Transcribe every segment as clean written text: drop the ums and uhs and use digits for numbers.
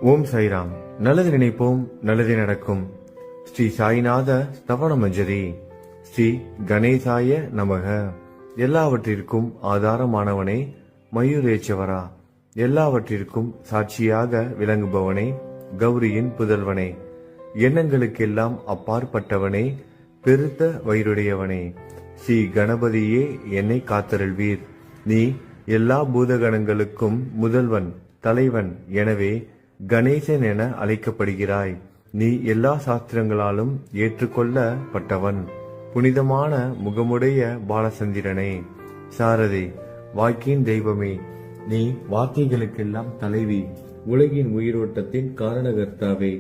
ஓம் சாய்ராம். நல்லது நினைப்போம், நல்லது நடக்கும். ஸ்ரீ சாய்நாத ஸ்தவன மஞ்சரி. ஸ்ரீ கணேசாய நமக. எல்லாவற்றிற்கும் ஆதாரமானவனே, மயூரேச்சவரா, எல்லாவற்றிற்கும் சாட்சியாக விளங்குபவனே, கௌரியின் புதல்வனே, எண்ணங்களுக்கெல்லாம் அப்பாற்பட்டவனே, பெருத்த வயிறுடையவனே, ஸ்ரீ கணபதியே என்னை காத்தருள்வீர். நீ எல்லா பூதகணங்களுக்கும் முதல்வன், தலைவன். எனவே கணேசன் என அழைக்கப்படுகிறாய். நீ எல்லா சாஸ்திரங்களாலும் ஏற்றுக்கொள்ளப்பட்டவன். புனிதமான முகமுடைய பாலசந்திரனே, சாரதே, வாக்கின் தெய்வமே, நீ வார்த்தைகளுக்கெல்லாம் தலைவி, உலகின் உயிரோட்டத்தின் காரணகர்த்தாவே,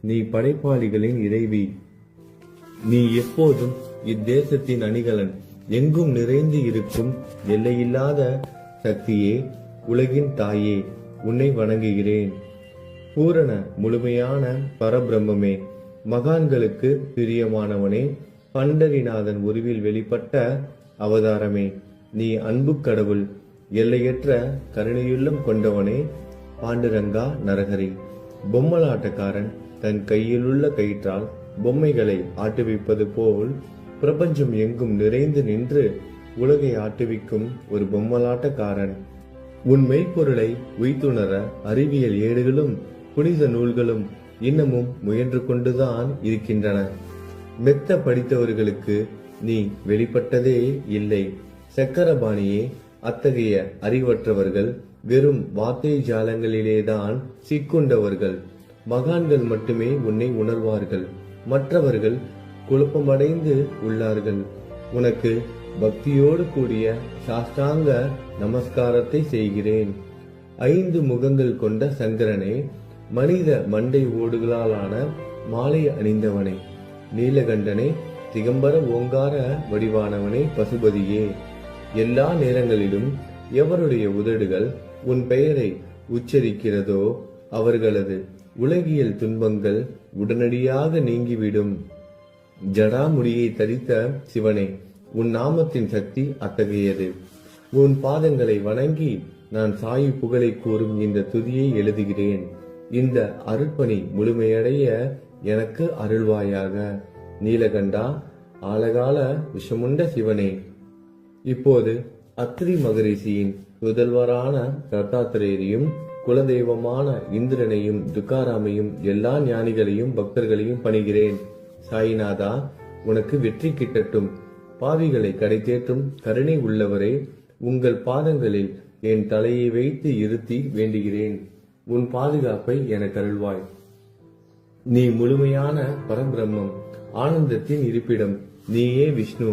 நீ படைப்பாளிகளின் இறைவி, நீ எப்போதும் இத்தேசத்தின் அணிகலன், எங்கும் நிறைந்து இருக்கும் எல்லையில்லாத சக்தியே, உலகின் தாயே, உன்னை வணங்குகிறேன். பூரண முழுமையான பரபிரம்மே, மகான்களுக்கு பிரியமானவனே, பண்டரிநாதன் உருவில் வெளிப்பட்ட அவதாரமே, நீ அன்பு கடவுள், எல்லையற்ற கருணையுள்ளம் கொண்டவனே, பாண்டுரங்கா நரகரி. பொம்மலாட்டக்காரன் தன் கையிலுள்ள கயிற்றால் பொம்மைகளை ஆட்டுவிப்பது போல் பிரபஞ்சம் எங்கும் நிறைந்து நின்று உலகை ஆட்டுவிக்கும் ஒரு பொம்மலாட்டக்காரன். உன் மெய்ப்பொருளை உய்த்துணர அறிவியல் ஏடுகளும் புனித நூல்களும் இன்னமும் முயன்று கொண்டுதான் இருக்கின்றன. மெத்த படித்தவர்களுக்கு நீ வெளிப்பட்டதே இல்லை. சக்கரபாணியே, அத்தகைய அறிவற்றவர்கள் வெறும் வார்த்தை ஜாலங்களிலேதான் சிக்குண்டவர்கள். மகான்கள் மட்டுமே உன்னை உணர்வார்கள். மற்றவர்கள் குழப்பமடைந்து உள்ளார்கள். உனக்கு பக்தியோடு கூடிய சாஷ்டாங்க நமஸ்காரத்தை செய்கிறேன். 5 முகங்கள் கொண்ட சங்கரனே, மனித மண்டை ஓடுகளாலான மாலை அணிந்தவனே, நீலகண்டனே, திகம்பர ஓங்கார வடிவானவனே, பசுபதியே, எல்லா நேரங்களிலும் எவருடைய உதடுகள் உன் பெயரை உச்சரிக்கிறதோ அவர்களது உலகியல் துன்பங்கள் உடனடியாக நீங்கிவிடும். ஜடாமுடியை தரித்த சிவனே, உன் நாமத்தின் சக்தி அத்தகையது. உன் பாதங்களை வணங்கி நான் சாயி புகழை கூறும் இந்த துதியை எழுதுகிறேன். இந்த அருட்பணி முழுமையடைய எனக்கு அருள்வாயாக. நீலகண்டா, ஆலகால விஷமுண்ட சிவனே. இப்போது அத்ரி மகரிஷியின் புதல்வரான தத்தாத்திரேயரையும் குலதெய்வமான இந்திரனையும் துக்காராமையும் எல்லா ஞானிகளையும் பக்தர்களையும் பணிகிறேன். சாயிநாதா, உனக்கு வெற்றி கிட்டட்டும். பாவிகளை கடை தேற்றும் கருணை உள்ளவரே, உங்கள் பாதங்களில் என் தலையை வைத்து இருத்தி வேண்டுகிறேன். உன் பாதுகாப்பை எனக்கு அருள்வாய். நீ முழுமையான பரபிரம்மம், ஆனந்தத்தின் இருப்பிடம். நீயே விஷ்ணு,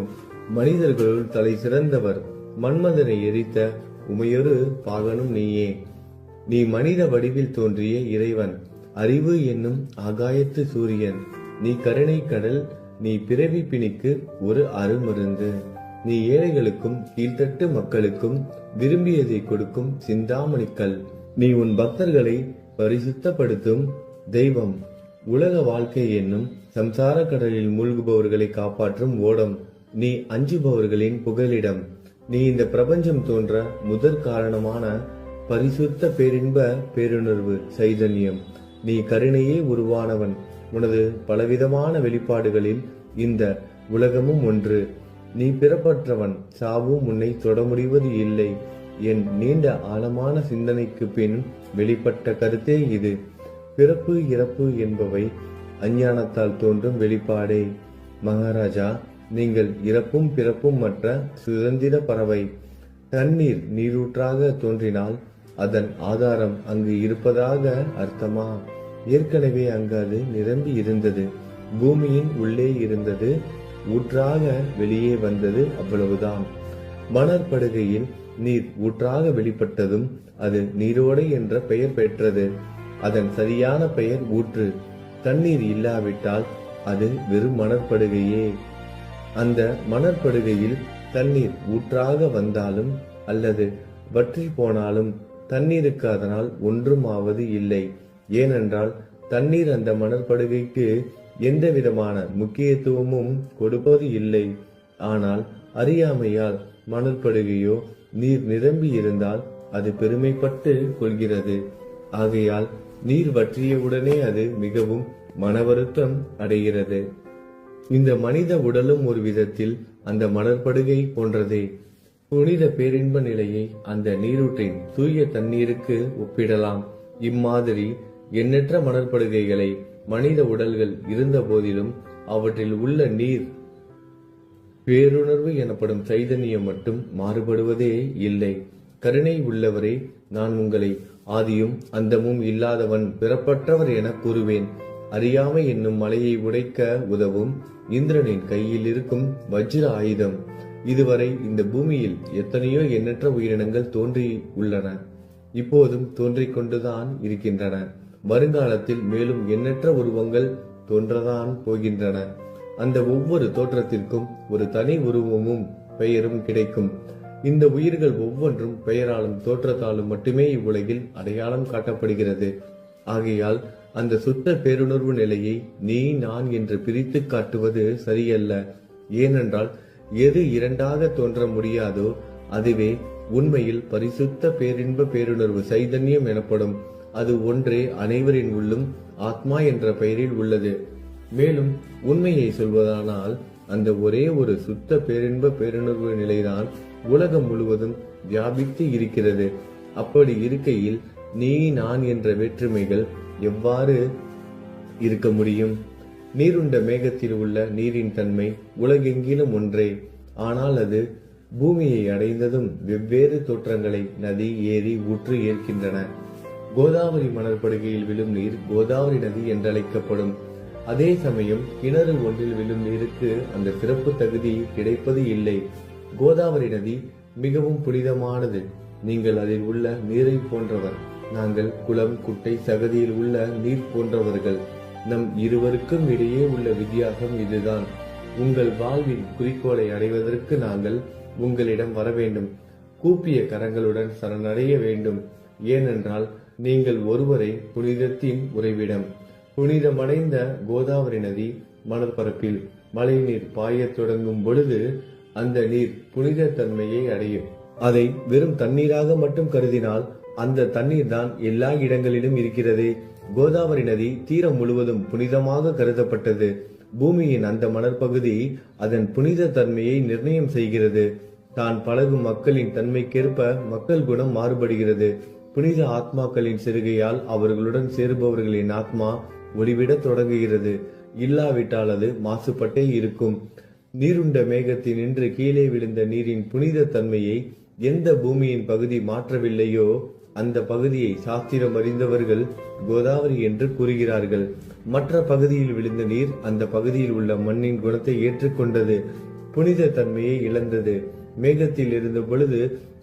மனிதர்களுள் தலை சிறந்தவர். மன்மதனை எரித்த உமையொரு பாகனும் நீயே. நீ மனித வடிவில் தோன்றிய இறைவன், அறிவு என்னும் ஆகாயத்து சூரியன். நீ கருணை கடல், நீ பிறவி பிணிக்கு ஒரு அருமருந்து. நீ ஏழைகளுக்கும் கீழ்த்தட்டு மக்களுக்கும் விரும்பியதை கொடுக்கும் சிந்தாமணிக்கல். நீ உன் பக்தர்களை பரிசுத்தப்படுத்தும் தெய்வம். உலக வாழ்க்கை என்னும் சம்சார கடலில் மூழ்குபவர்களை காப்பாற்றும் ஓடம். நீ அஞ்சுபவர்களின் புகலிடம். நீ இந்த பிரபஞ்சம் தோன்ற முதற் காரணமான பரிசுத்த பேரின்ப பேருணர்வு சைதன்யம். நீ கருணையே உருவானவன். உனது பலவிதமான வெளிப்பாடுகளில் இந்த உலகமும் ஒன்று. நீ பிறப்பற்றவன், சாவும் உன்னை தொட முடிவது இல்லை. என் நீண்ட ஆழமான சிந்தனைக்கு பின் வெளிப்பட்ட கருத்தே இது. பிறப்பு இறப்பு என்பவை அஞ்ஞானத்தால் தோன்றும் வெளிப்பாடே. மகாராஜா, நீங்கள் இறப்பும் பிறப்பும் மற்ற சுதந்திர பறவை. தண்ணீர் நீரூற்றாக தோன்றினால் அதன் ஆதாரம் அங்கு இருப்பதாக அர்த்தமா? ஏற்கனவே அங்கு அது நிரம்பி இருந்தது. பூமியின் உள்ளே இருந்தது, ஊற்றாக வெளியே வந்தது, அவ்வளவுதான். மணற்படுகையில் நீர் ஊற்றாக வெளிப்பட்டதும் அது நீரோடை என்ற பெயர் பெற்றது. அதன் சரியான பெயர் ஊற்று. தண்ணீர் இல்லாவிட்டால் அது வெறும் மணற்படுகையே. அந்த மணற்படுகையில் தண்ணீர் ஊற்றாக வந்தாலும் அல்லது வற்றி போனாலும் தண்ணீருக்கு அதனால் ஒன்றும் ஆவது இல்லை. ஏனென்றால் தண்ணீர் அந்த மணற்படுகைக்கு எந்த விதமான முக்கியத்துவமும் கொடுப்பது இல்லை. ஆனால் அறியாமையால் மணற்படுகையோ நீர் நிரம்பி இருந்தால் அது பெருமைப்பட்டு கொள்கிறது. ஆகையால் நீர் வற்றியவுடனே அது மிகவும் மனவருத்தம் அடைகிறது. இந்த மனித உடலும் ஒரு விதத்தில் அந்த மணற்படுகை போன்றதே. புனித பேரின்ப நிலையை அந்த நீரூற்றின் தூய தண்ணீருக்கு ஒப்பிடலாம். இம்மாதிரி எண்ணற்ற மணற்படுகைகளை மனித உடல்கள் இருந்த போதிலும் அவற்றில் உள்ள நீர் பேருணர்வு எனப்படும் சைதன்யம் மட்டும் மாறுபடுவதே இல்லை. கருணை உள்ளவரே, நான் உங்களை ஆதியும் அந்தமும் இல்லாதவன், பிறப்பற்றவர் என கூறுவேன். அறியாமை என்னும் மலையை உடைக்க உதவும் இந்திரனின் கையில் இருக்கும் வஜ்ர ஆயுதம். இதுவரை இந்த பூமியில் எத்தனையோ எண்ணற்ற உயிரினங்கள் தோன்றி உள்ளன, இப்போதும் தோன்றிக் கொண்டுதான் இருக்கின்றன. வருங்காலத்தில் மேலும் எண்ணற்ற உருவங்கள் தோன்றதான் போகின்றன. அந்த ஒவ்வொரு தோற்றத்திற்கும் ஒரு தனி உருவமும் பெயரும் கிடைக்கும். இந்த உயிர்கள் ஒவ்வொன்றும் பெயராலும் தோற்றத்தாலும் மட்டுமே இவ்வுலகில் அடையாளம் காட்டப்படுகிறது. ஆகையால் அந்த சுத்த பேருணர்வு நிலையை நீ நான் என்று பிரித்து காட்டுவது சரியல்ல. ஏனென்றால் எது இரண்டாக தோன்ற முடியாதோ அதுவே உண்மையில் பரிசுத்த பேரின்ப பேருணர்வு சைதன்யம் எனப்படும். அது ஒன்றே அனைவரின் உள்ளும் ஆத்மா என்ற பெயரில் உள்ளது. மேலும் உண்மையை சொல்வதானால் அந்த ஒரே ஒரு சுத்த பேரின்ப பேருணர்வு நிலைதான் உலகம் முழுவதும் வியாபித்து இருக்கிறது. அப்படி இருக்கையில் நீ நான் என்ற வேற்றுமைகள் எவ்வாறு இருக்க முடியும்? நீருண்ட மேகத்தில் உள்ள நீரின் தன்மை உலகெங்கிலும் ஒன்றே. ஆனால் அது பூமியை அடைந்ததும் வெவ்வேறு தோற்றங்களை நதி, ஏரி, ஊற்று ஏற்கின்றன. கோதாவரி மணற்படுகையில் விழும் நீர் கோதாவரி நதி என்றழைக்கப்படும். அதே சமயம் கிணறு ஒன்றில் விழும் நீருக்கு அந்த சிறப்பு தகுதி கிடைப்பது இல்லை. கோதாவரி நதி மிகவும் புனிதமானது. நீங்கள் அதில் உள்ள நீரை போன்றவர். நாங்கள் குளம், குட்டை, சகதியில் உள்ள நீர் போன்றவர்கள். நம் இருவருக்கும் இடையே உள்ள வித்தியாசம் இதுதான். உங்கள் வாழ்வின் குறிக்கோளை அடைவதற்கு நாங்கள் உங்களிடம் வர வேண்டும். கூப்பிய கரங்களுடன் சரணடைய வேண்டும். ஏனென்றால் நீங்கள் ஒருவரை புனிதத்தின் உறைவிடம். புனிதமடைந்த கோதாவரி நதி மணற்பரப்பில் மழை நீர் பாயத் தொடங்கும் பொழுது அந்த நீர் புனித தன்மையை அடையும். அதை வெறும் தண்ணீராக மட்டும் கருதினால் அந்த தண்ணீர் தான் எல்லா இடங்களிலும் இருக்கிறது. கோதாவரி நதி தீரம் முழுவதும் புனிதமாக கருதப்பட்டது. பூமியின் அந்த மணற்பகுதி அதன் புனித தன்மையை நிர்ணயம் செய்கிறது. தான் பழகும் மக்களின் தன்மைக்கேற்ப மக்கள் குணம் மாறுபடுகிறது. புனித ஆத்மாக்களின் சிறுகையால் அவர்களுடன் சேருபவர்களின் ஆத்மா ஒளிவிட தொடங்குகிறது. இல்லாவிட்டால் அது மாசுபட்டே இருக்கும். நீருண்ட மேகத்தினின்று கீழே விழுந்த நீரின் புனித தன்மையை எந்த பூமியின் பகுதி மாற்றவில்லையோ அந்த பகுதியை சாஸ்திரம் அறிந்தவர்கள் கோதாவரி என்று கூறுகிறார்கள். மற்ற பகுதியில் விழுந்த நீர் அந்த பகுதியில் உள்ள மண்ணின் குணத்தை ஏற்றுக்கொண்டது, புனித தன்மையை இழந்தது. மேகத்தில் இருந்த பொழுது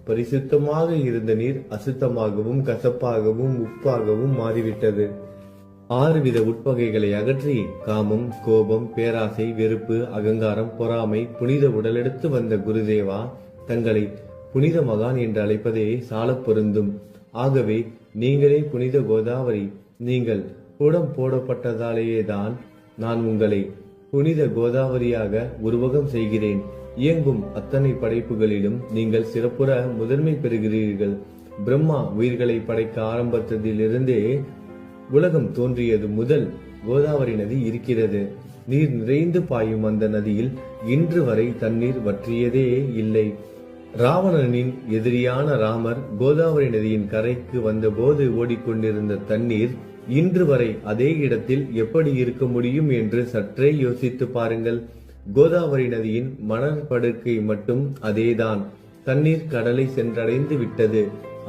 பரிசுத்தமாக இருந்த நீர் அசுத்தமாகவும் கசப்பாகவும் உப்பாகவும் மாறிவிட்டது. 6 வித உட்பகைகளை அகற்றி காமம், கோபம், பேராசை, வெறுப்பு, அகங்காரம், பொறாமை, புனித உடலெடுத்து வந்த குருதேவா தங்களை புனித மகான் என்று அழைப்பதே சால பொருந்தும். ஆகவே நீங்களே புனித கோதாவரி. நீங்கள் புடம் போடப்பட்டதாலேயேதான் நான் உங்களை புனித கோதாவரியாக உருவகம் செய்கிறேன். இயங்கும் அத்தனை படைப்புகளிலும் நீங்கள் சிறப்புற முதன்மை பெறுகிறீர்கள். பிரம்மா உயிர்களை படைக்க ஆரம்பித்ததிலிருந்தே உலகம் தோன்றியது முதல் கோதாவரி நதி இருக்கிறது. நீர் நிறைந்து பாயும் அந்த நதியில் இன்று வரை தண்ணீர் வற்றியதே இல்லை. ராவணனின் எதிரியான ராமர் கோதாவரி நதியின் கரைக்கு வந்தபோது ஓடிக்கொண்டிருந்த தண்ணீர் இன்று வரை அதே இடத்தில் எப்படி இருக்க முடியும் என்று சற்றே யோசித்து பாருங்கள். கோதாவரி நதியின் மணற்படுக்கை மட்டும் அதேதான். தண்ணீர் கடலை சென்றடைந்து விட்டது.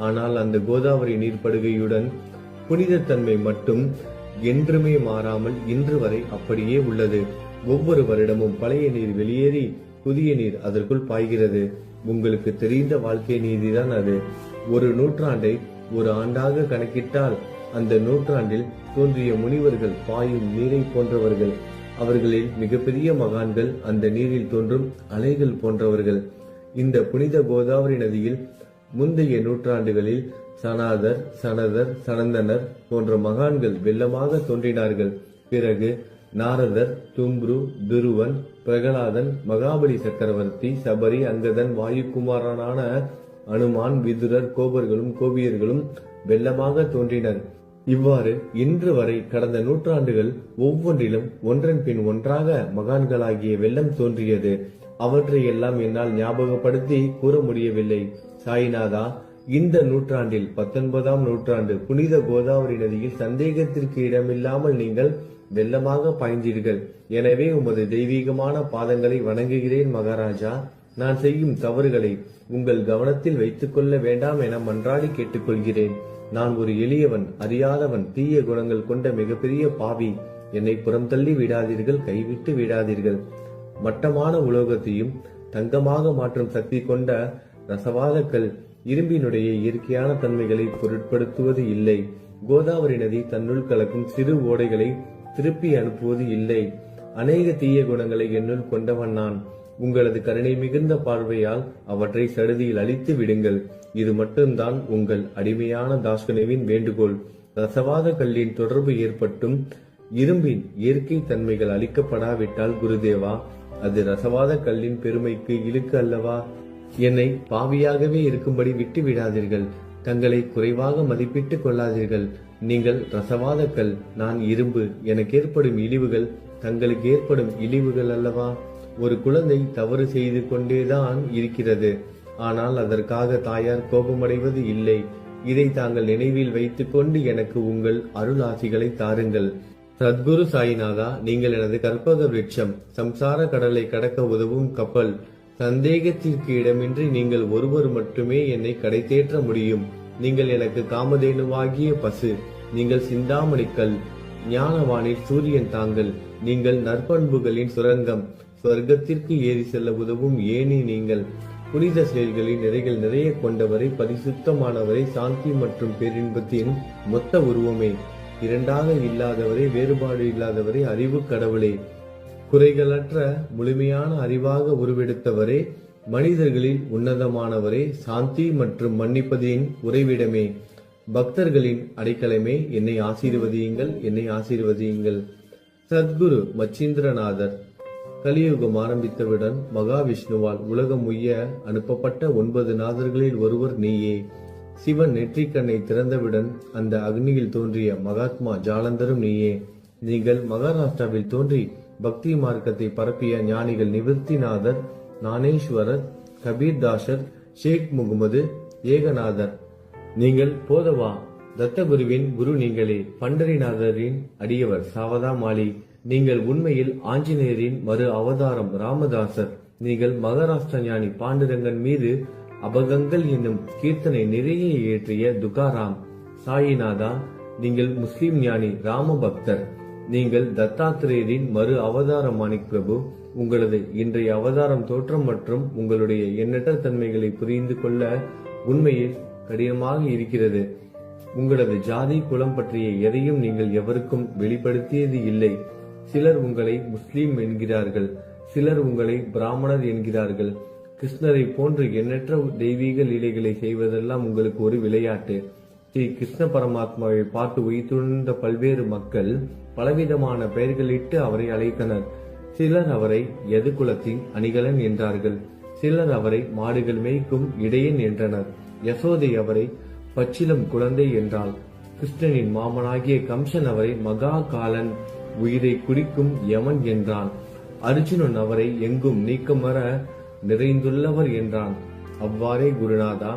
ஆனால் அந்த கோதாவரி நீர்ப்படுகையுடன் புனிதத்தன்மை மட்டும் என்றுமே மாறாமல் இன்று வரை அப்படியே உள்ளது. ஒவ்வொரு வருடமும் பழைய நீர் வெளியேறி புதிய நீர் அதற்குள் பாய்கிறது. உங்களுக்கு தெரிந்த வாழ்க்கை நீதிதான் அது. ஒரு நூற்றாண்டை ஒரு ஆண்டாக கணக்கிட்டால் அந்த நூற்றாண்டில் தோன்றிய முனிவர்கள் பாயும் நீரை போன்றவர்கள். அவர்களில் மிகப்பெரிய மகான்கள் அந்த நீரில் தோன்றும் அலைகள் போன்றவர்கள். இந்த புனித கோதாவரி நதியில் முந்தைய நூற்றாண்டுகளில் சனாதர், சனதர், சனந்தனர் போன்ற மகான்கள் வெள்ளமாக தோன்றினார்கள். பிறகு நாரதர், தும்ரு, துருவன், பிரகலாதன், மகாபலி சக்கரவர்த்தி, சபரி, அங்கதன், வாயுகுமாரனான அனுமான், விதுரர், கோபர்களும் கோபியர்களும் வெள்ளமாக தோன்றினர். இவ்வாறு இன்று வரை கடந்த நூற்றாண்டுகள் ஒவ்வொன்றிலும் ஒன்றன் பின் ஒன்றாக மகான்களாகிய வெள்ளம் தோன்றியது. அவற்றை எல்லாம் என்னால் ஞாபகப்படுத்தி கூற முடியவில்லை. சாய்நாதா, இந்த நூற்றாண்டில் 19ஆம் நூற்றாண்டு புனித கோதாவரி நதியில் சந்தேகத்திற்கு இடமில்லாமல் நீங்கள் வெள்ளமாக பாய்ந்தீர்கள். எனவே உமது தெய்வீகமான பாதங்களை வணங்குகிறேன் மகாராஜா. நான் செய்யும் தவறுகளை உங்கள் கவனத்தில் வைத்துக் கொள்ள வேண்டாம் என மன்றாடி கேட்டுக்கொள்கிறேன். நான் ஒரு எளியவன், அறியாதவன், தீய குணங்கள் கொண்ட மிகப்பெரிய பாவி. என்னை புறம் தள்ளி விடாதீர்கள், கைவிட்டு விடாதீர்கள். மட்டமான உலோகத்தையும் தங்கமாக மாற்றும் சக்தி கொண்ட ரசவாதக்கல் இரும்பினுடைய இயற்கையான தன்மைகளை பொருட்படுத்துவது இல்லை. கோதாவரி நதி தன்னுள் கலக்கும் சிறு ஓடைகளை திருப்பி அனுப்புவது இல்லை. அநேக தீய குணங்களை என்னுள் கொண்டவன் நான். உங்களது கருணை மிகுந்த பார்வையால் அவற்றை சடுதியில் அழித்து விடுங்கள். இது மட்டும்தான் உங்கள் அடிமையான தாஸ்கனுவின் வேண்டுகோள். ரசவாத கல்லின் தொடர்பு ஏற்பட்டும் இரும்பின் இயற்கை தன்மைகள் அளிக்கப்படாவிட்டால் குருதேவா, அது ரசவாத கல்லின் பெருமைக்கு இழுக்கு அல்லவா? என்னை பாவியாகவே இருக்கும்படி விட்டு விடாதீர்கள். தங்களை குறைவாக மதிப்பிட்டுக் கொள்ளாதீர்கள். நீங்கள் ரசவாத கல், நான் இரும்பு. எனக்கு ஏற்படும் இழிவுகள் தங்களுக்கு ஏற்படும் இழிவுகள் அல்லவா? ஒரு குழந்தை தவறு செய்து கொண்டேதான் இருக்கிறது. ஆனால் அதற்காக தாயார் கோபமடைவது இல்லை. இதை தாங்கள் நினைவில் வைத்துக் கொண்டு எனக்கு உங்கள் அருள் ஆசிகளை தாருங்கள். சத்குரு சாய்நாதா, நீங்கள் எனது கற்பக விருட்சம், சம்சார கடலை கடக்க உதவும் கப்பல். சந்தேகத்திற்கு இடமின்றி நீங்கள் ஒருவர் மட்டுமே என்னை கடை தேற்ற முடியும். நீங்கள் எனக்கு காமதேனுவாகிய பசு. நீங்கள் சிந்தாமணிக்கல், ஞானவானில் சூரியன் தாங்கள். நீங்கள் நற்பண்புகளின் சுரங்கம், சொர்க்கத்திற்கு ஏறி செல்ல உதவும் ஏணி நீங்கள். புனித செயல்களின் நிறைகள் நிறைய கொண்டவரை, பரிசுத்தமானவரை, சாந்தி மற்றும் பேரின்பத்தின் மொத்த உருவமே, இரண்டாக இல்லாதவரே, வேறுபாடு இல்லாதவரே, அறிவு கடவுளே, குறைகளற்ற முழுமையான அறிவாக உருவெடுத்தவரே, மனிதர்களில் உன்னதமானவரே, சாந்தி மற்றும் மன்னிப்பதின் உறைவிடமே, பக்தர்களின் அடைக்கலமே, என்னை ஆசீர்வதியுங்கள், என்னை ஆசீர்வதியுங்கள். சத்குரு மச்சீந்திரநாதர். கலியுகம் ஆரம்பித்தவுடன் மகாவிஷ்ணுவால் உலகம் உய்ய அனுப்பப்பட்ட 9 நாதர்களில் ஒருவர் நீயே. சிவன் நெற்றிக்கண்ணை திறந்தவுடன் அந்த அக்னியில் தோன்றிய மகாத்மா ஜாலந்தரும் நீயே. நீங்கள் மகாராஷ்டிராவில் தோன்றி பக்தி மார்க்கத்தை பரப்பிய ஞானிகள் நிவர்த்திநாதர், ஞானேஸ்வரர், கபீர்தாசர், ஷேக் முகமது, ஏகநாதர். நீங்கள் போதவா தத்தகுருவின் குரு நீங்களே. பண்டரிநாதரின் அடியவர் சாவதா மாலி. நீங்கள் உண்மையில் ஆஞ்சநேயரின் மறு அவதாரம் ராமதாசர். நீங்கள் மகாராஷ்டிர ஞானி பாண்டுரங்கன் மீது அபகங்கள் என்னும் கீர்த்தனை நிறைய இயற்றிய துகாராம். சாயிநாதா, நீங்கள் முஸ்லிம் ஞானி ராம பக்தர். நீங்கள் தத்தாத்திரேயரின் மறு அவதாரம் மாணிக் பிரபு. உங்களது இன்றைய அவதாரம் தோற்றம் மற்றும் உங்களுடைய எண்ணற்ற தன்மைகளை புரிந்து கொள்ள உண்மையில் கடினமாக இருக்கிறது. உங்களது ஜாதி குலம் பற்றிய எதையும் நீங்கள் எவருக்கும் வெளிப்படுத்தியது இல்லை. சிலர் உங்களை முஸ்லீம் என்கிறார்கள், சிலர் உங்களை பிராமணர் என்கிறார்கள். கிருஷ்ணரை போன்று எண்ணற்ற தெய்வீக லீலைகளை செய்வதெல்லாம் உங்களுக்கு ஒரு விளையாட்டு. ஸ்ரீ கிருஷ்ண பரமாத்மாவை பார்த்து உயிர்த்துணர்ந்த பல்வேறு மக்கள் பலவிதமான பெயர்களிட்டு அவரை அழைத்தனர். சிலர் அவரை யது குலத்தின் அணிகலன் என்றார்கள். சிலர் அவரை மாடுகள் மேய்க்கும் இடையன் என்றனர். யசோதை அவரை பச்சிலம் குழந்தை என்றாள். கிருஷ்ணனின் மாமனாகிய கம்சன் அவரை மகா காலன், உயிரை குடிக்கும் யமன் என்றான். அர்ஜுனன் அவரை எங்கும் நீக்கமர நிறைந்துள்ளவர் என்றான். அவ்வாறே குருநாதா,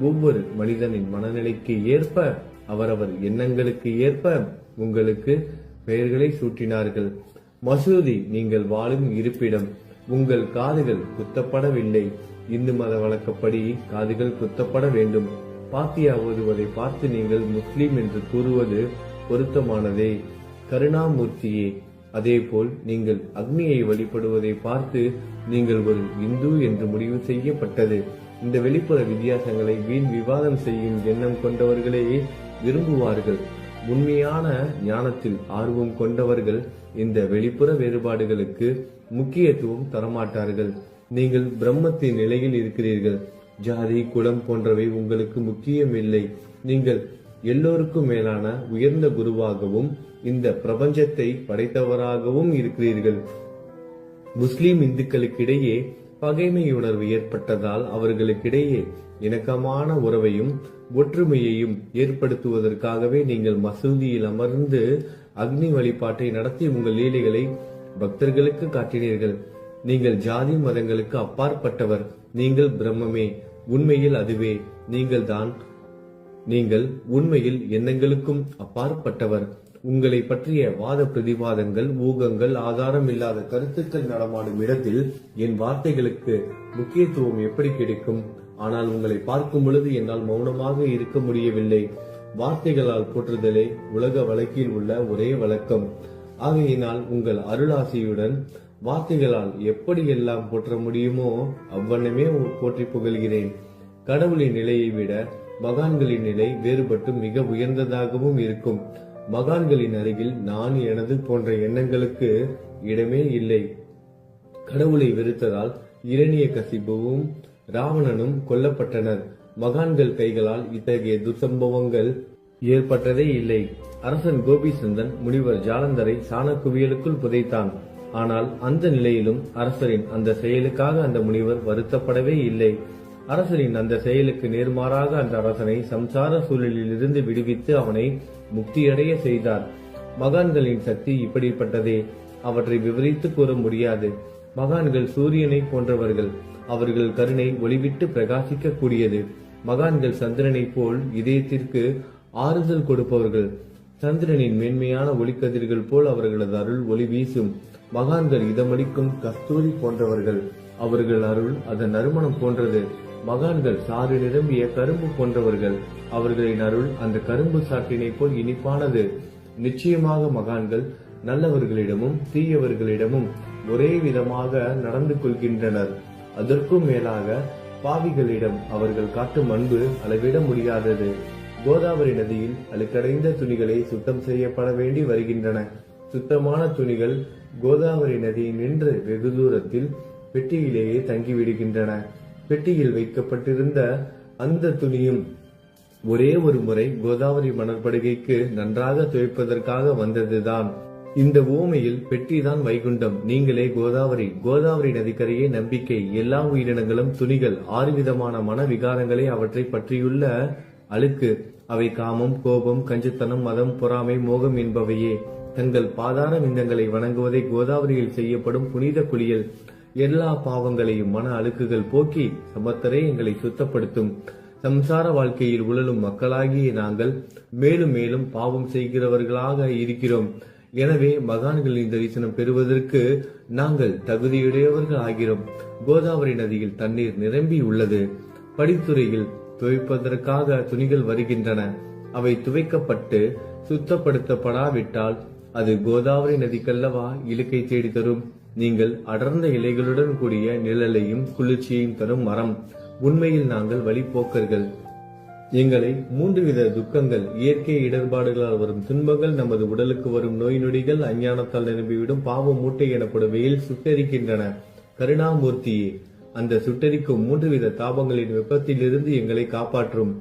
ஒவ்வொரு மனிதனின் மனநிலைக்கு ஏற்ப, அவரவர் எண்ணங்களுக்கு ஏற்ப உங்களுக்கு பெயர்களை சூட்டினார்கள். மசூதி நீங்கள் வாழும் இருப்பிடம். உங்கள் காதுகள் குத்தப்படவில்லை. இந்து மத வழக்கப்படி காதுகள் குத்தப்பட வேண்டும். பாத்தியா ஓதுவதை பார்த்து நீங்கள் முஸ்லிம் என்று கூறுவது பொருத்தமானதே. கருணாமூர்த்தியே, அதேபோல் நீங்கள் அக்னியை வழிபடுவதை பார்த்து நீங்கள் ஒரு இந்து என்று முடிவு செய்யப்பட்டது. இந்த வெளிப்புற வித்தியாசங்களை வீண் விவாதம் செய்யும் எண்ணம் கொண்டவர்களே விரும்புவார்கள். உண்மையான ஞானத்தில் ஆர்வம் கொண்டவர்கள் இந்த வெளிப்புற வேறுபாடுகளுக்கு முக்கியத்துவம் தரமாட்டார்கள். நீங்கள் பிரம்மத்தின் நிலையில் இருக்கிறீர்கள். ஜாதி குலம் போன்றவை உங்களுக்கு முக்கியமில்லை. நீங்கள் எல்லோருக்கும் மேலான உயர்ந்த குருவாகவும் இந்த பிரபஞ்சத்தை படைத்தவராகவும் இருக்கிறீர்கள். முஸ்லிம் இந்துக்களுக்கிடையே பகைமையுணர்வு ஏற்பட்டதால் அவர்களுக்கிடையே இணக்கமான உறவையும் ஒற்றுமையையும் ஏற்படுத்துவதற்காகவே நீங்கள் மசூதியில் அமர்ந்து அக்னி வழிபாட்டை நடத்தி உங்கள் லீலைகளை பக்தர்களுக்கு காட்டினீர்கள். நீங்கள் ஜாதி மதங்களுக்கு அப்பாற்பட்டவர். நீங்கள் பிரம்மமே. உண்மையில் அதுவே நீங்கள் உண்மையில் எண்ணங்களுக்கும் அப்பாற்பட்டவர். உங்களை பற்றிய வாத பிரதிவாதங்கள், ஊகங்கள், ஆதாரம் இல்லாத கருத்துக்கள் நடமாடும் இடத்தில் என் வார்த்தைகளுக்கு முக்கியத்துவம் எப்படி கிடைக்கும்? ஆனால் உங்களை பார்க்கும் பொழுது என்னால் மௌனமாக இருக்க முடியவில்லை. வார்த்தைகளால் போற்றுதலே உலக வழக்கில் உள்ள ஒரே வழக்கம். ஆகையினால் உங்கள் அருளாசியுடன் வார்த்தைகளால் எப்படியெல்லாம் போற்ற முடியுமோ அவ்வண்ணமே போற்றி புகழ்கிறேன். கடவுளின் நிலையை விட மகான்களின் நிலை வேறுபட்டு மிக உயர்ந்ததாகவும் இருக்கும். மகான்களின் அருகில் நான், எனது போன்ற எண்ணங்களுக்கு இடமே இல்லை. கடவுளை வெறுத்ததால் இரணியகசிபுவும் ராவணனும் கொல்லப்பட்டனர். மகான்கள் கைகளால் இத்தகைய துர்சம்பவங்கள் ஏற்பட்டதே இல்லை. அரசன் கோபிசந்தன் முனிவர் ஜாலந்தரை சாணக்குவியலுக்குள் புதைத்தான். ஆனால் அந்த நிலையிலும் அரசரின் அந்த செயலுக்காக அந்த முனிவர் வருத்தப்படவே இல்லை. அரசரின் அந்த செயலுக்கு நேர்மாறாக அந்த அரசனை சம்சார சூழலில் இருந்து விடுவித்து அவனை முக்தியடைய செய்தார். மகான்களின் சக்தி இப்படிப்பட்டதே. அவற்றை விவரித்து கூற முடியாது. மகான்கள் சூரியனை போன்றவர்கள். அவர்கள் கருணை ஒளிவிட்டு பிரகாசிக்க கூடியது. மகான்கள் சந்திரனை போல் இதயத்திற்கு ஆறுதல் கொடுப்பவர்கள். சந்திரனின் மேன்மையான ஒளிக்கதிர்கள் போல் அவர்களது அருள் ஒளி வீசும். மகான்கள் இதமளிக்கும் கஸ்தூரி போன்றவர்கள். அவர்கள் அருள் அதன் நறுமணம் போன்றது. மகான்கள் சாறு நிரம்பிய கரும்பு போன்றவர்கள். அவர்களின் அருள் அந்த கரும்பு சாற்றினை போல் இனிப்பானது. நிச்சயமாக மகான்கள் நல்லவர்களிடமும் தீயவர்களிடமும் ஒரே விதமாக நடந்து கொள்கின்றனர். அதற்கும் மேலாக பாவிகளிடம் அவர்கள் காட்டும் அன்பு அளவிட முடியாதது. கோதாவரி நதியில் அழுக்கடைந்த துணிகளை சுத்தம் செய்யப்பட வேண்டி வருகின்றன. சுத்தமான துணிகள் கோதாவரி நதியில் நின்று வெகு தூரத்தில் பெட்டியிலேயே தங்கிவிடுகின்றன. பெட்டியில் வைக்கப்பட்டிருந்த அந்த துணியும் ஒரே ஒரு முறை கோதாவரி மணற்படுகைக்கு நன்றாக துவைப்பதற்காக வந்ததுதான். இந்த ஊமையில் பெட்டிதான் வைகுண்டம், நீங்களே கோதாவரி. கோதாவரி நதிக்கரையே நம்பிக்கை. எல்லா உயிரினங்களும் துணிகள். 6 விதமான மன விகாரங்களே அவற்றை பற்றியுள்ள அழுக்கு. அவை காமம், கோபம், கஞ்சுத்தனம், மதம், பொறாமை, மோகம் என்பவையே. தங்கள் பாதார விந்தங்களை வணங்குவதை கோதாவரியில் செய்யப்படும் புனித குளியல் எல்லா பாவங்களையும் மன அழுக்குகள் போக்கி சமத்தரே எங்களை சுத்தப்படுத்தும். சம்சார வாழ்க்கையில் உழலும் மக்களாகிய நாங்கள் மேலும் மேலும் பாவம் செய்கிறவர்களாக இருக்கிறோம். எனவே மகான்களின் தரிசனம் பெறுவதற்கு நாங்கள் தகுதியுடையவர்கள் ஆகிறோம். கோதாவரி நதியில் தண்ணீர் நிரம்பி உள்ளது. படித்துறையில் துவைப்பதற்காக துணிகள் வருகின்றன. அவை துவைக்கப்பட்டு சுத்தப்படுத்தப்படாவிட்டால் அது கோதாவரி நதிக்கல்லவா இலக்கை தேடி தரும். நீங்கள் அடர்ந்த இலைகளுடன் கூடிய நிழலையும் குளிர்ச்சியையும் தரும் மரம். உண்மையில் நாங்கள் வழிபோக்கர்கள். எங்களை 3 வித துக்கங்கள், இயற்கை இடர்பாடுகளால் வரும் துன்பங்கள், நமது உடலுக்கு வரும் நோய் நொடிகள், அஞ்ஞானத்தால் நிரம்பிவிடும் பாவ மூட்டை எனப்படுவையில் சுட்டரிக்கின்றன. கருணாமூர்த்தியே, அந்த சுட்டரிக்கும் 3 வித தாபங்களின் வெப்பத்திலிருந்து எங்களை காப்பாற்றும்.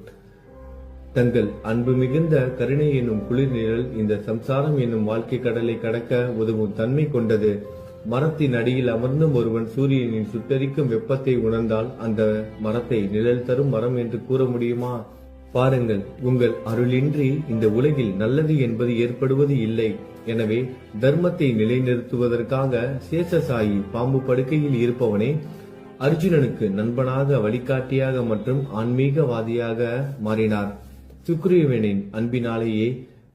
தங்கள் அன்பு மிகுந்த கருணை என்னும் குளிர் நிழல் இந்த சம்சாரம் என்னும் வாழ்க்கை கடலை கடக்க உதவும் தன்மை கொண்டது. மரத்தின் அடியில் அமர்ந்தும் ஒருவன் சூரியனின் சுட்டரிக்கும் வெப்பத்தை உணர்ந்தால் அந்த மரத்தை நிழல் தரும் மரம் என்று கூற முடியுமா? பாருங்கள், உங்கள் அருளின்றி இந்த உலகில் நல்லது என்பது ஏற்படுவது இல்லை. எனவே தர்மத்தை நிலைநிறுத்துவதற்காக சேஷசாயி பாம்பு படுக்கையில் இருப்பவனே அர்ஜுனனுக்கு நண்பனாக, வழிகாட்டியாக மற்றும் ஆன்மீகவாதியாக மாறினார். சுக்ரீவனின் அன்பினாலேயே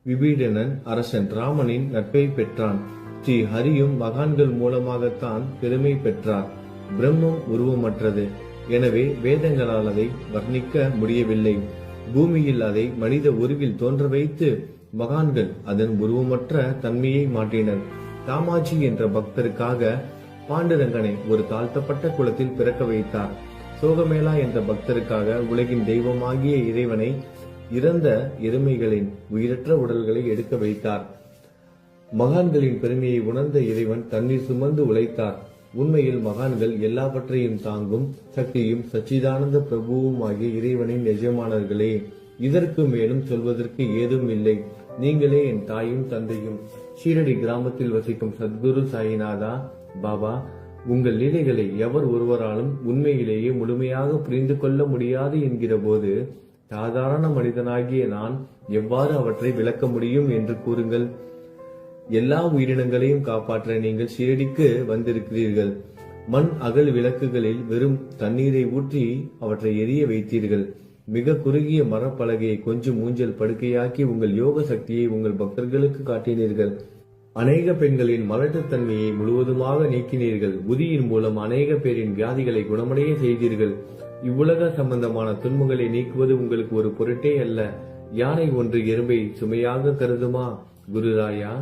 விபீடனன் அரசன் ராமனின் நட்பை பெற்றான். ஸ்ரீ ஹரியும் மகான்கள் மூலமாகத்தான் பெருமை பெற்றார். பிரம்மம் உருவமற்றது. எனவே வேதங்களால் அதை வர்ணிக்க முடியவில்லை. பூமியில் அதை மனித உருவில் தோன்ற வைத்து மகான்கள் அதன் உருவமற்ற தன்மையை மாற்றினர். தாமாஜி என்ற பக்தருக்காக பாண்டுரங்கனை ஒரு தாழ்த்தப்பட்ட குலத்தில் பிறக்க வைத்தார். சோகமேளா என்ற பக்தருக்காக உலகின் தெய்வமாகிய இறைவனை இறந்த எருமைகளின் உயிரற்ற உடல்களை எடுக்க வைத்தார். மகான்களின் பெருமையை உணர்ந்த இறைவன் தண்ணீர் சுமந்து உழைத்தார். உண்மையில் மகான்கள் எல்லாவற்றையும் தாங்கும் சக்தியும் சச்சிதானந்த பிரபுவும் ஆகிய இறைவனின் எஜமானர்களே. இதற்கு மேலும் சொல்வதற்கு ஏதும் இல்லை. நீங்களே என் தாயும் தந்தையும். ஷீரடி கிராமத்தில் வசிக்கும் சத்குரு சாயிநாதா பாபா உங்கள் லீலைகளை எவர் ஒருவராலும் உண்மையிலேயே முழுமையாக புரிந்து கொள்ள முடியாது என்கிற போது சாதாரண மனிதனாகிய நான் எவ்வாறு அவற்றை விளக்க முடியும் என்று கூறுங்கள். எல்லா உயிரினங்களையும் காப்பாற்ற நீங்கள் ஷீரடிக்கு வந்திருக்கிறீர்கள். மண் அகல் விளக்குகளில் வெறும் தண்ணீரை ஊற்றி அவற்றை எரிய வைத்தீர்கள். மிக குறுகிய மரப்பலகையை கொஞ்சம் ஊஞ்சல் படுக்கையாக்கி உங்கள் யோக சக்தியை உங்கள் பக்தர்களுக்கு காட்டினீர்கள். அநேக பெண்களின் மலட்டுத்தன்மையை முழுவதுமாக நீக்கினீர்கள். உதியின் மூலம் அநேக பேரின் வியாதிகளை குணமடைய செய்தீர்கள். இவ்வுலக சம்பந்தமான துன்பங்களை நீக்குவது உங்களுக்கு ஒரு பொருட்டே அல்ல. யானை ஒன்று எறும்பை சுமையாக கருதுமா? குருராயா,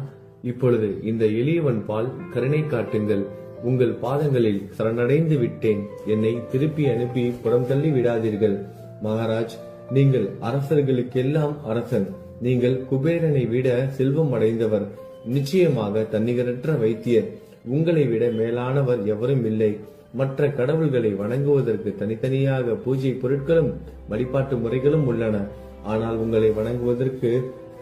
இப்பொழுது இந்த எளியவன் பால் கருணை காட்டுங்கள். உங்கள் பாதங்களில் சரணடைந்து விட்டேன். என்னை திருப்பி அனுப்பி புறம் தள்ளி விடாதீர்கள். மகாராஜ், நீங்கள் அரசர்களுக்கெல்லாம் அரசன். நீங்கள் குபேரனை விட செல்வம் அடைந்தவர். நிச்சயமாக தன்னிகரற்ற வைத்தியர். உங்களை விட மேலானவர் எவரும் இல்லை. மற்ற கடவுள்களை வணங்குவதற்கு தனித்தனியாக பூஜை பொருட்களும் வழிபாட்டு முறைகளும் உள்ளன. ஆனால் உங்களை வணங்குவதற்கு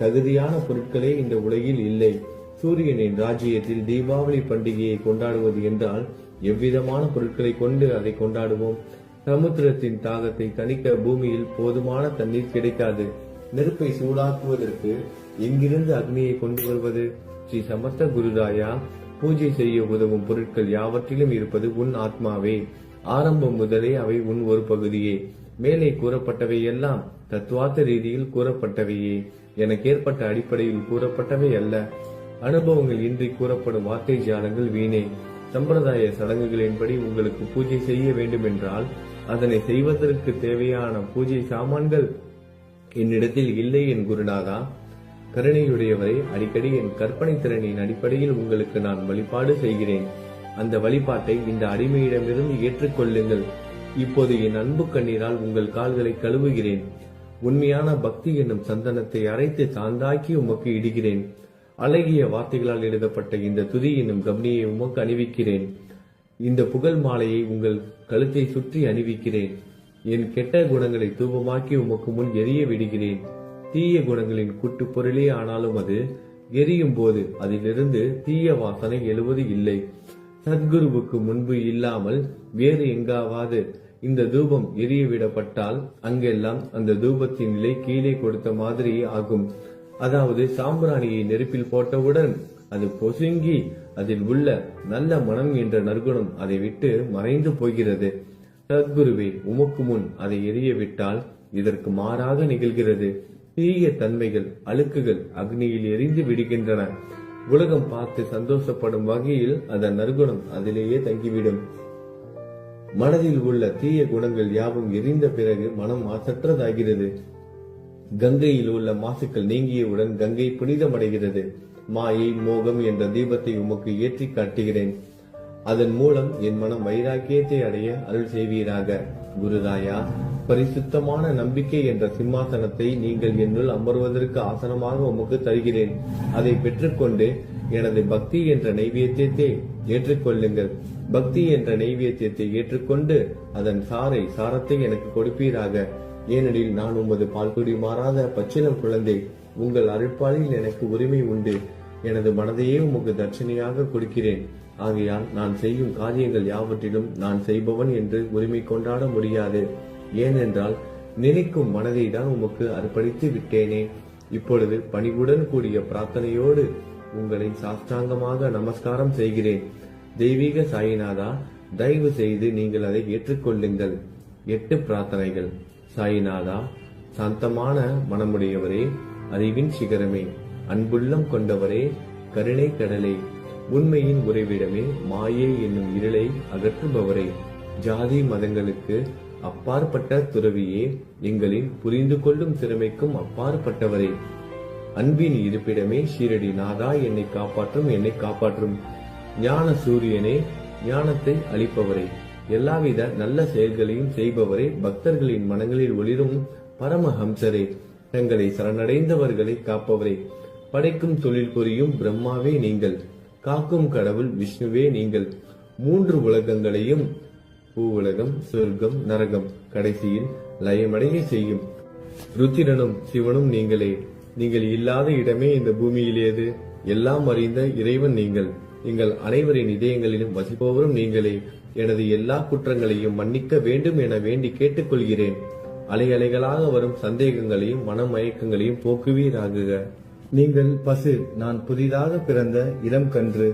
தகுதியான பொருட்களே இந்த உலகில் இல்லை. சூரியனின் ராஜ்யத்தில் தீபாவளி பண்டிகையை கொண்டாடுவது என்றால் எவ்விதமான பொருட்களை கொண்டு அதை கொண்டாடுவோம்? சமுத்திரத்தின் தாகத்தை தணிக்க பூமியில் போதுமான தண்ணீர் கிடைக்காது. நெருப்பை சூடாக்குவதற்கு எங்கிருந்து அக்னியை கொண்டு வருவது? ஸ்ரீ சமர்த்த குருராயா, பூஜை செய்ய உதவும் பொருட்கள் யாவற்றிலும் இருப்பது உன் ஆத்மாவே. ஆரம்பம் முதலே அவை உன் ஒரு பகுதியே. மேலே கூறப்பட்டவை எல்லாம் தத்துவார்த்த ரீதியில் கூறப்பட்டவையே. எனக்கு ஏற்பட்ட அடிப்படையில் கூறப்பட்டவை அல்ல. அனுபவங்கள் இன்றி கூறப்படும் வார்த்தை ஜாலங்கள் வீணே. சம்பிரதாய சடங்குகளின்படி உங்களுக்கு பூஜை செய்ய வேண்டும் என்றால் அதனை செய்வதற்கு தேவையான பூஜை சாமான்கள் என்னிடத்தில் இல்லை என் குருநாதா. கருணையுடையவரை, அடிக்கடி என் கற்பனை திறனின் அடிப்படையில் உங்களுக்கு நான் வழிபாடு செய்கிறேன். அந்த வழிபாட்டை இந்த அடிமையிடமிருந்து ஏற்றுக்கொள்ளுங்கள். இப்போது என் அன்பு கண்ணீரால் உங்கள் கால்களை கழுவுகிறேன். உண்மையான பக்தி என்னும் சந்தனத்தை அரைத்து சாந்தாக்கி உமக்கு இடுகிறேன். அழகிய வார்த்தைகளால் எழுதப்பட்ட இந்த துதி என்னும் கம்னியை உமக்கு அணிவிக்கிறேன். இந்த புகழ் மாலையை உங்கள் கழுத்தை சுற்றி அணிவிக்கிறேன். என் கெட்ட குணங்களை தூபமாக்கி உமக்கு முன் எரிய விடுகிறேன். தீய குணங்களின் கூட்டு பொருளே ஆனாலும் அது எரியும் போது அதிலிருந்து தீய வாசனை எழுவது இல்லை. சத்குருவுக்கு முன்பு இல்லாமல் வேறு எங்காவது இந்த தூபம் எரிய விடப்பட்டால் அங்கெல்லாம் அந்த தூபத்தின் நிலை கீழே கொடுத்த மாதிரி ஆகும். அதாவது சாம்பிராணியை நெருப்பில் போட்டவுடன் அது பொசுங்கி அதில் உள்ள நல்ல மனம் என்ற நற்குணம் அதை விட்டு மறைந்து போகிறது. சத்குருவே, உமக்கு முன் அதை எரிய விட்டால் இதற்கு மாறாக நிகழ்கிறது. தீய தன்மைகள், அழுக்குகள் அக்னியில் எரிந்து விடுகின்றன. உலகம் பார்த்து சந்தோஷப்படும் வகையில் அதன் நற்குணம் அதிலேயே தங்கிவிடும். மனதில் உள்ள தீய குணங்கள் யாவும் எரிந்த பிறகு மனம் மாசற்றதாகிறது. கங்கையில் உள்ள மாசுக்கள் நீங்கியவுடன் கங்கை புனிதமடைகிறது. மாயை, மோகம் என்ற தீபத்தை உமக்கு ஏற்றி காட்டுகிறேன். அதன் மூலம் என் மனம் வைராக்கியத்தை அடைய அருள் செய்வீராக. குருராயா, பரிசுத்தமான நம்பிக்கை என்ற சிம்மாசனத்தை நீங்கள் என்னுள் அமர்வதற்கு ஆசனமாக உமக்கு தருகிறேன். அதை பெற்றுக்கொண்டு எனது பக்தி என்ற நைவேத்தியத்தை ஏற்றுக்கொள்ளுங்கள். பக்தி என்ற நைவேத்தியத்தை ஏற்றுக்கொண்டு அதன் சாரத்தை எனக்கு கொடுப்பீராக. ஏனெனில் நான் உமது பால்குடி மாறாத பச்சிலம் குழந்தை. உங்கள் அருட்பாலில் எனக்கு உரிமை உண்டு. எனது மனதையே உமக்கு தட்சணையாக கொடுக்கிறேன். ஆகையால் நான் செய்யும் காரியங்கள் யாவற்றிலும் நான் செய்பவன் என்று உரிமை கொண்டாட முடியாது. ஏனென்றால் நினைக்கும் மனதை தான் உமக்கு அர்ப்பணித்து விட்டேனே. இப்பொழுது பணிவுடன் கூடிய பிரார்த்தனையோடு உங்களை சாஷ்டாங்கமாக நமஸ்காரம் செய்கிறேன். தெய்வீக சாயிநாதா, தயவு செய்து நீங்கள் அதை ஏற்றுக்கொள்ளுங்கள். 8 பிரார்த்தனைகள். சாயிநாதா, சாந்தமான மனமுடையவரே, அறிவின் சிகரமே, அன்புள்ளம் கொண்டவரே, கருணை கடலே, உண்மையின் உறைவிடமே, மாயை என்னும் இருளை அகற்றுபவரே, ஜாதி மதங்களுக்கு அப்பாற்பட்ட துறவியே, எங்களின் புரிந்து கொள்ளும் திறமைக்கும் அப்பாற்பட்டவரே, அன்பின் இருப்பிடமே, ஷீரடி நாதா, என்னை காப்பாற்றும் ஞான சூரியனே, ஞானத்தை அளிப்பவரே, எல்லாவித நல்ல செயல்களையும் செய்பவரே, பக்தர்களின் மனங்களில் ஒளிரும் பரமஹம்சரே, தங்களை சரணடைந்தவர்களை காப்பவரே, படைக்கும் தொழில் புரியும் பிரம்மாவே நீங்கள், காக்கும் கடவுள் விஷ்ணுவே நீங்கள், 3 உலகங்களையும், பூவுலகம், சொர்க்கம், நரகம், கடைசியில் லயமடைய செய்யும் ருத்திரனும் சிவனும் நீங்களே. நீங்கள் இல்லாத இடமே இந்த பூமியில் ஏது? எல்லாம் அறிந்த இறைவன் நீங்கள். எங்கள் அனைவரின் இதயங்களிலும் வசிப்பவரும் நீங்களே. எனது எல்லா குற்றங்களையும் மன்னிக்க வேண்டும் என வேண்டி கேட்டுக்கொள்கிறேன். அலை அலைகளாக வரும் சந்தேகங்களையும் மனமயக்கங்களையும் போக்குவீராகுக. நீங்கள் பசு, நான் புதிதாக பிறந்த இளம் கன்று.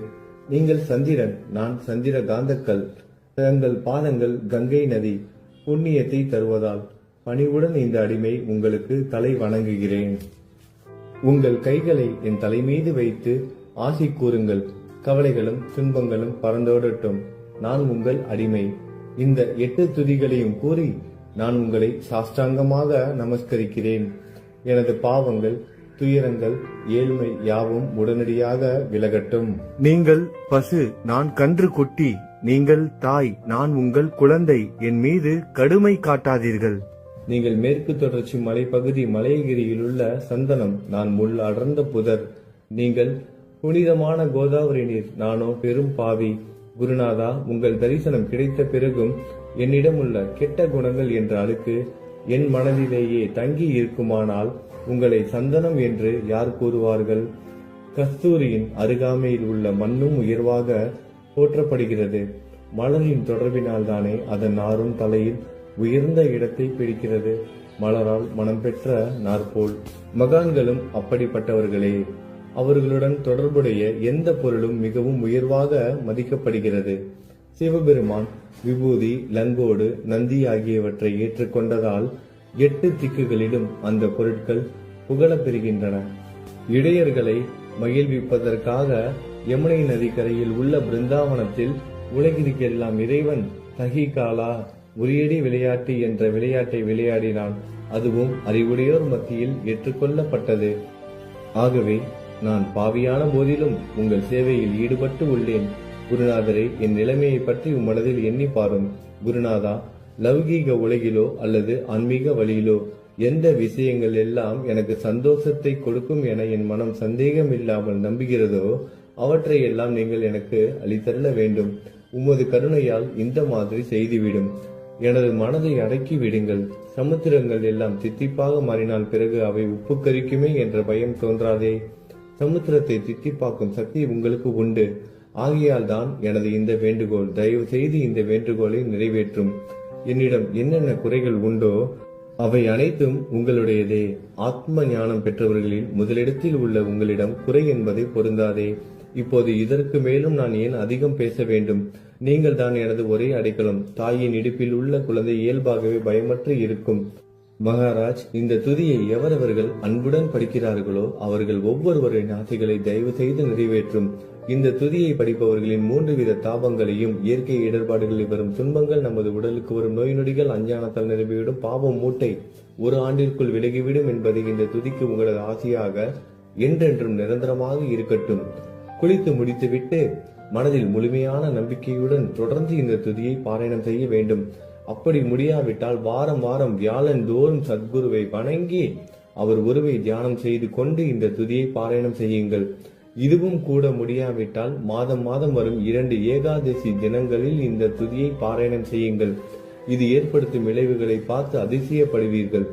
நீங்கள் சந்திரன், நான் சந்திர காந்தக்கல். தங்கள் பாதங்கள் கங்கை நதி, புண்ணியத்தை தருவதால் பணிவுடன் இந்த அடிமை உங்களுக்கு தலை வணங்குகிறேன். உங்கள் கைகளை என் தலை மீது வைத்து ஆசி கூறுங்கள். கவலைகளும் துன்பங்களும் பறந்தோடட்டும். நான் உங்கள் அடிமை. இந்த 8 துதிகளையும் கூறி நான் உங்களை சாஷ்டாங்கமாக நமஸ்கரிக்கிறேன். எனது பாவங்கள், துயரங்கள், ஏழ்மை யாவும் உடனடியாக விலகட்டும். நீங்கள் பசு, நான் கன்று குட்டி. நீங்கள் தாய், நான் உங்கள் குழந்தை. என் மீது கடுமை காட்டாதீர்கள். நீங்கள் மேற்கு தொடர்ச்சி மலைப்பகுதி மலையகிரியில் உள்ள சந்தனம், நான் முள் அடர்ந்த புதர். நீங்கள் புனிதமான கோதாவரி நீர், நானோ பெரும் பாவி. குருநாதா, உங்கள் தரிசனம் கிடைத்த பிறகும் என்னிடம் உள்ள கெட்ட குணங்கள் என்ற அழுக்கு என் மனதிலேயே தங்கி இருக்குமானால் உங்களை சந்தனம் என்று யார் கூறுவார்கள்? கஸ்தூரியின் அருகாமையில் உள்ள மண்ணும் உயர்வாக போற்றப்படுகிறது. மலரின் தொடர்பினால் தானே அதன் நாரும் தலையில் உயர்ந்த இடத்தை பிடிக்கிறது. மலரால் மனம் பெற்ற நாற்போல் மகான்களும் அப்படிப்பட்டவர்களே. அவர்களுடன் தொடர்புடைய எந்த பொருளும் மிகவும் உயர்வாக மதிக்கப்படுகிறது. சிவபெருமான் விபூதி, லங்கோடு, நந்தி ஆகியவற்றை ஏற்றுக்கொண்டதால் 8 திக்குகளிலும் அந்த பொருட்கள் புகழப் பெறுகின்றன. இடையர்களை மகிழ்விப்பதற்காக யமுனை நதிக்கரையில் உள்ள பிருந்தாவனத்தில் உலகிற்கெல்லாம் இறைவன் தகிகாலா உரியடி விளையாட்டு என்ற விளையாட்டை விளையாடினான். அதுவும் அறிவுடையோர் மத்தியில் ஏற்றுக்கொள்ளப்பட்டது. ஆகவே நான் பாவியான போதிலும் உங்கள் சேவையில் ஈடுபட்டு உள்ளேன். குருநாதரே, என் நிலைமையை பற்றி மனதில் எண்ணி பாரும். குருநாதா, லௌகீக உலகிலோ அல்லது ஆன்மீக வழியிலோ எந்த விஷயங்கள் எல்லாம் எனக்கு சந்தோஷத்தை கொடுக்கும் என என் மனம் சந்தேகம் இல்லாமல் நம்புகிறதோ அவற்றை எல்லாம் நீங்கள் எனக்கு அளித்தருள வேண்டும். உமது கருணையால் இந்த மாதிரி செய்துவிடும். எனது மனதை அடக்கி விடுங்கள். சமுத்திரங்கள் எல்லாம் தித்திப்பாக மாறினால் பிறகு அவை உப்பு கரிக்குமே என்ற பயம் தோன்றாதே. சமுத்திரத்தை தித்திப்பாக்கும் சக்தி உங்களுக்கு உண்டு. ஆகையால் தான் எனது இந்த வேண்டுகோள். தயவு செய்து இந்த வேண்டுகோளை நிறைவேற்றும். என்னிடம் என்னென்ன குறைகள் உண்டோ அவை அனைத்தும் உங்களுடையதே. ஆத்ம ஞானம் பெற்றவர்களில் முதலிடத்தில் உள்ள உங்களிடம் குறை என்பதை பொருந்தாதே. இப்போது இதற்கு மேலும் நான் ஏன் அதிகம் பேச வேண்டும்? நீங்கள் தான் எனது ஒரே அடைக்கலம். தாயின் இடுப்பில் உள்ள குழந்தை இயல்பாகவே பயமற்று இருக்கும். மகாராஜ், இந்த துதியை எவரவர்கள் அன்புடன் படிக்கிறார்களோ அவர்கள் ஒவ்வொருவரின் ஆசைகளை தயவு செய்து நிறைவேற்றும். இந்த துதியை படிப்பவர்களின் 3 வித தாபங்களையும், இயற்கை இடர்பாடுகளில் வரும் துன்பங்கள், நமது உடலுக்கு வரும் நோய் நொடிகள், அஞ்ஞானத்தால் நிரம்பிவிடும் பாவம் மூட்டை 1 ஆண்டிற்குள் விலகிவிடும் என்பதை இந்த துதிக்கு உங்களது ஆசையாக என்றென்றும் நிரந்தரமாக இருக்கட்டும். குளித்து முடித்துவிட்டு மனதில் முழுமையான நம்பிக்கையுடன் தொடர்ந்து இந்த துதியை பாராயணம் செய்ய வேண்டும். அப்படி முடியாவிட்டால் வாரம் வாரம் வியாழன் தோறும் சத்குருவை வணங்கி அவர் உருவை தியானம் செய்து கொண்டு இந்த துதியை பாராயணம் செய்யுங்கள். இதுவும் கூட முடியாவிட்டால் மாதம் மாதம் வரும் 2 ஏகாதசி தினங்களில் இந்த துதியை பாராயணம் செய்யுங்கள். இது ஏற்படுத்தும் விளைவுகளை பார்த்து அதிசயப்படுவீர்கள்.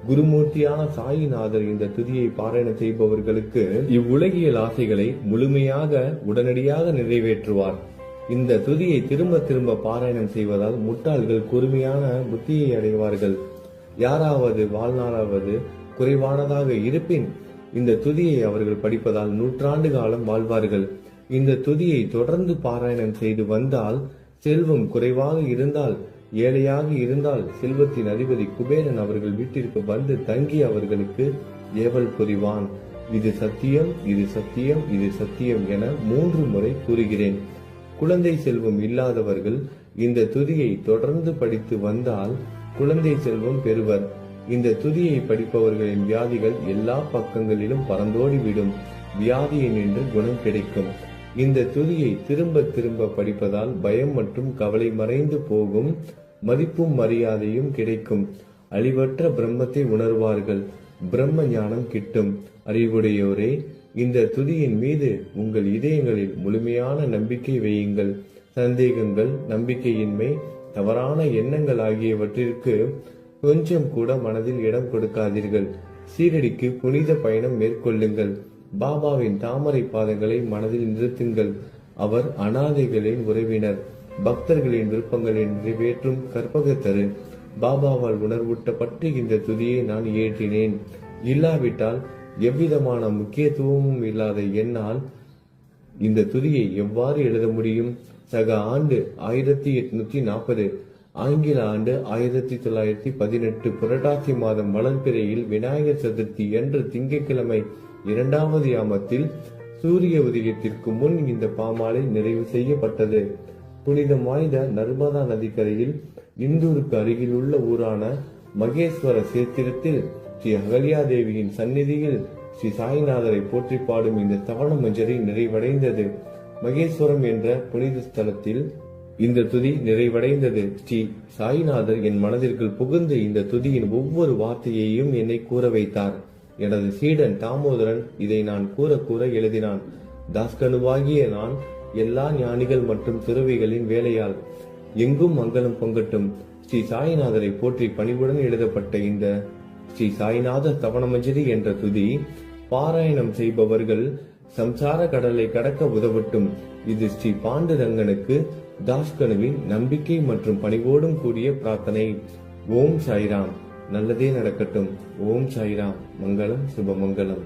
குருமூர்த்தியான சாயிநாதர் இந்த துதியை பாராயணம் செய்பவர்களுக்கு இவ்வுலகியல் ஆசைகளை முழுமையாக உடனடியாக நிறைவேற்றுவார். இந்த துதியை திரும்ப திரும்ப பாராயணம் செய்வதால் முட்டாள்கள் கூர்மையான புத்தியை அடைவார்கள். யாராவது வாழ்நாளாவது குறைவானதாக இருப்பின் இந்த துதியை அவர்கள் படிப்பதால் 100 ஆண்டு காலம் வாழ்வார்கள். இந்த துதியை தொடர்ந்து பாராயணம் செய்து வந்தால் செல்வம் குறைவாக இருந்தால், ஏழையாக இருந்தால் செல்வத்தின் அதிபதி குபேரன் அவர்கள் வீட்டிற்கு வந்து தங்கி அவர்களுக்கு ஏவல் புரிவான். இது சத்தியம், இது சத்தியம், இது சத்தியம் என 3 முறை கூறுகிறேன். குழந்தை செல்வம் இல்லாதவர்கள் இந்த துதியை தொடர்ந்து படித்து வந்தால் குழந்தை செல்வம் பெறுவர். இந்த துதியை படிப்பவர்களின் வியாதிகள் எல்லா பக்கங்களிலும் பறந்தோடிவிடும். வியாதியை நின்று குணம் கிடைக்கும். இந்த துதியை திரும்ப திரும்ப படிப்பதால் பயம் மற்றும் கவலை மறைந்து போகும். மதிப்பும் மரியாதையும் கிடைக்கும். அழிவற்ற பிரம்மத்தை உணர்வார்கள். பிரம்ம ஞானம் கிட்டும். அறிவுடையோரே, இந்த துதியின் மீது உங்கள் இதயங்களில் முழுமையான நம்பிக்கை வையுங்கள். சந்தேகங்கள், நம்பிக்கையின்மை, தவறான எண்ணங்கள் ஆகியவற்றிற்கு கொஞ்சம் கூட மனதில் இடம் கொடுக்காதீர்கள். சீரடிக்கு புனித பயணம் மேற்கொள்ளுங்கள். பாபாவின் தாமரை பாதங்களை மனதில் நிறுத்துங்கள். அவர் அனாதைகளின் உறவினர், பக்தர்களின் விருப்பங்களை நிறைவேற்றும் கற்பகத்தரு. பாபாவால் உணர்வூட்டப்பட்டு இந்த துதியை நான் இயற்றினேன். இல்லாவிட்டால் எவ்விதமான முக்கியத்துவமும் இல்லாத என்னால் இந்த துதியை எவ்வாறு எழுத முடியும்? சக ஆண்டு 1840, ஆங்கில ஆண்டு 1918 புரட்டாசி மாதம் வளர்பிறையில் விநாயகர் சதுர்த்தி என்று திங்கட்கிழமை 2வது யாமத்தில் சூரிய உதயத்திற்கு முன் இந்த பாமாலை நிறைவு செய்யப்பட்டது. புனிதம் வாய்ந்த நர்மதா நதிக்கரையில் இந்தூருக்கு அருகில் உள்ள ஊரான மகேஸ்வர சேத்திரத்தில் ஸ்ரீ அகல்யாதேவியின் சந்நிதியில் ஸ்ரீ சாய்நாதரை போற்றி பாடும் இந்த தவண மஞ்சரி நிறைவடைந்தது. மகேஸ்வரம் என்ற புனித ஸ்தலத்தில் இந்த துதி நிறைவடைந்தது. ஸ்ரீ சாய்நாதர் என் மனதிற்குள் புகுந்து இந்த துதியின் ஒவ்வொரு வார்த்தையையும் என்னை கூற வைத்தார். எனது சீடன் தாமோதரன் இதை நான் கூற கூற எழுதினான். தாஸ்கனுவாகிய நான் எல்லா ஞானிகள் மற்றும் துறவிகளின் வேலையால் எங்கும் மங்களம் பொங்கட்டும். ஸ்ரீ சாய்நாதரை போற்றி பணிவுடன் எழுதப்பட்ட இந்த ஸ்ரீ சாய்நாத தவணமஞ்சரி என்ற துதி பாராயணம் செய்பவர்கள் சம்சார கடலை கடக்க உதவட்டும். இது ஸ்ரீ பாண்டுரங்கனுக்கு தாஸ்கனுவின் நம்பிக்கை மற்றும் பணிவோடும் கூடிய பிரார்த்தனை. ஓம் சாய்ராம். நல்லதே நடக்கட்டும். ஓம் சாய்ராம். மங்களம் சுபமங்கலம்.